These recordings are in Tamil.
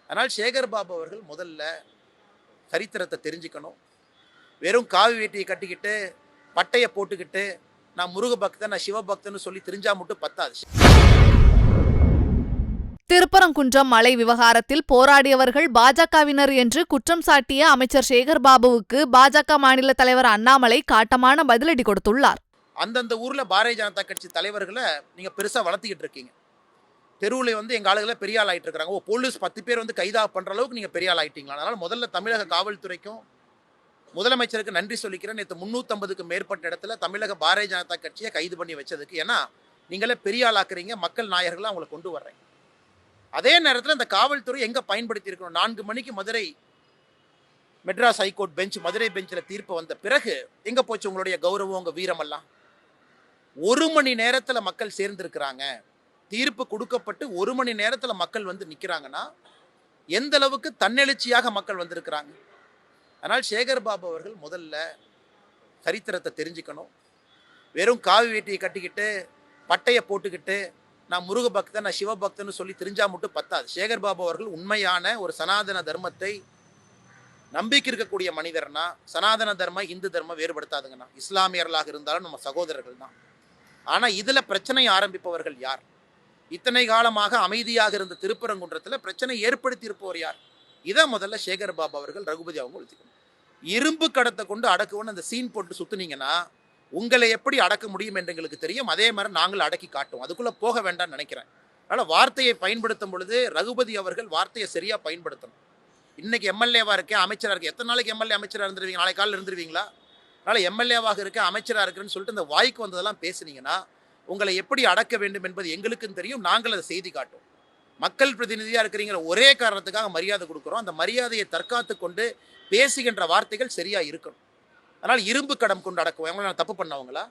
அதனால் சேகர் பாபு அவர்கள் முதல்ல சரித்திரத்தை தெரிஞ்சுக்கணும். வெறும் காவி வேட்டியை கட்டிக்கிட்டு பட்டையை போட்டுக்கிட்டு நான் முருக பக்தன் நான் சிவபக்தன்னு சொல்லி தெரிஞ்சா மட்டும் பத்தாது. திருப்பரங்குன்றம் மலை விவகாரத்தில் போராடியவர்கள் பாஜகவினர் என்று குற்றம் சாட்டிய அமைச்சர் சேகர் பாபுவுக்கு பாஜக மாநில தலைவர் அண்ணாமலை காட்டமான பதிலடி கொடுத்துள்ளார். அந்தந்த ஊர்ல பாரதிய ஜனதா கட்சி தலைவர்களை நீங்க பெருசா வளர்த்திக்கிட்டு இருக்கீங்க. தெருவில் எங்க ஆளுகளை பெரிய ஆள் ஆயிட்டு இருக்காங்க. போலீஸ் 10 பேர் கைதா பண்ற அளவுக்கு நீங்க பெரிய ஆள் ஆயிட்டீங்களா? அதனால முதல்ல தமிழக காவல்துறைக்கும் முதலமைச்சருக்கு நன்றி சொல்லிக்கிறேன். நேற்று 350க்கும் மேற்பட்ட இடத்துல தமிழக பாரதிய ஜனதா கட்சியை கைது பண்ணி வச்சதுக்கு. ஏன்னா நீங்களே பெரிய ஆள் ஆக்குறீங்க, மக்கள் நாயகர்களை அவங்களை கொண்டு வர்றீங்க. அதே நேரத்தில் இந்த காவல்துறை எங்க பயன்படுத்தி இருக்கணும்? 4 மணிக்கு மதுரை மெட்ராஸ் ஹைகோர்ட் பெஞ்ச் மதுரை பெஞ்சில் தீர்ப்பு வந்த பிறகு எங்க போச்சு உங்களுடைய கௌரவம், உங்க வீரமெல்லாம்? 1 மணி நேரத்தில் மக்கள் சேர்ந்திருக்கிறாங்க. தீர்ப்பு கொடுக்கப்பட்டு 1 மணி நேரத்தில் மக்கள் நிற்கிறாங்கன்னா எந்த அளவுக்கு தன்னெழுச்சியாக மக்கள் வந்திருக்கிறாங்க. அதனால் சேகர் பாபு அவர்கள் முதல்ல சரித்திரத்தை தெரிஞ்சுக்கணும். வெறும் காவி வேட்டியை கட்டிக்கிட்டு பட்டையை போட்டுக்கிட்டு நான் முருக பக்தன் நான் சிவபக்தன்னு சொல்லி தெரிஞ்சா மட்டும் பத்தாது. சேகர் பாபு அவர்கள் உண்மையான ஒரு சனாதன தர்மத்தை நம்பிக்கை இருக்கக்கூடிய மனிதர்னா, சனாதன தர்மம் இந்து தர்மம் வேறுபடுத்தாதுங்கண்ணா. இஸ்லாமியர்களாக இருந்தாலும் நம்ம சகோதரர்கள் தான். ஆனால் இதில் பிரச்சனை ஆரம்பிப்பவர்கள் யார்? இத்தனை காலமாக அமைதியாக இருந்த திருப்பரங்குன்றத்தில் பிரச்சனை ஏற்படுத்தி இருப்பவர் யார்? இதை முதல்ல சேகர் பாபு அவர்கள் ரகுபதி அவங்க ஒழிச்சுக்கணும். இரும்பு கடத்தை கொண்டு அடக்குவோன்னு அந்த சீன் போட்டு சுற்றுனீங்கன்னா உங்களை எப்படி அடக்க முடியும் என்று எங்களுக்கு தெரியும். அதே மாதிரி நாங்கள் அடக்கி காட்டுவோம். அதுக்குள்ளே போக வேண்டாம்னு நினைக்கிறேன். அதனால் வார்த்தையை பயன்படுத்தும் பொழுது ரகுபதி அவர்கள் வார்த்தையை சரியாக பயன்படுத்தணும். இன்னைக்கு எம்எல்ஏவாக இருக்கேன், அமைச்சராக இருக்கேன். எத்தனை நாளைக்கு எம்எல்ஏ அமைச்சராக இருந்துருவீங்க? நாளை காலையில் இருந்துருவீங்களா? அதனால் எம்எல்ஏவாக இருக்கேன், அமைச்சராக இருக்கிறேன்னு சொல்லிட்டு இந்த வாய்க்கு வந்ததெல்லாம் பேசுனீங்கன்னா உங்களை எப்படி அடக்க வேண்டும் என்பது எங்களுக்கும் தெரியும். நாங்கள் அதை செய்தி காட்டுவோம். மக்கள் பிரதிநிதியாக இருக்கிறீங்கிற ஒரே காரணத்துக்காக மரியாதை கொடுக்குறோம். அந்த மரியாதையை தற்காத்து கொண்டு பேசுகின்ற வார்த்தைகள் சரியாக இருக்கணும். அதனால் இரும்பு கடம் கொண்டு அடக்குவோம். இவங்களாம் தப்பு பண்ணவங்களா?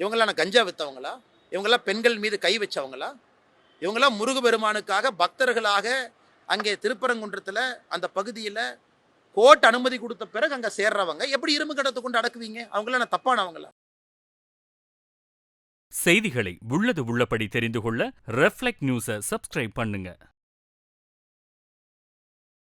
இவங்களாம் கஞ்சா விற்றவங்களா? இவங்களாம் பெண்கள் மீது கை வச்சவங்களா? இவங்களாம் முருகபெருமானுக்காக பக்தர்களாக அங்கே திருப்பரங்குன்றத்தில் அந்த பகுதியில் கோர்ட் அனுமதி கொடுத்த பிறகு அங்கே சேர்றவங்க எப்படி இரும்பு கடத்தை கொண்டு அடக்குவீங்க? அவங்களாம் தப்பானவங்களா? செய்திகளை உள்ளது உள்ளபடி தெரிந்து கொள்ள ரெஃப்ளெக்ட் நியூஸை சப்ஸ்கிரைப் பண்ணுங்க.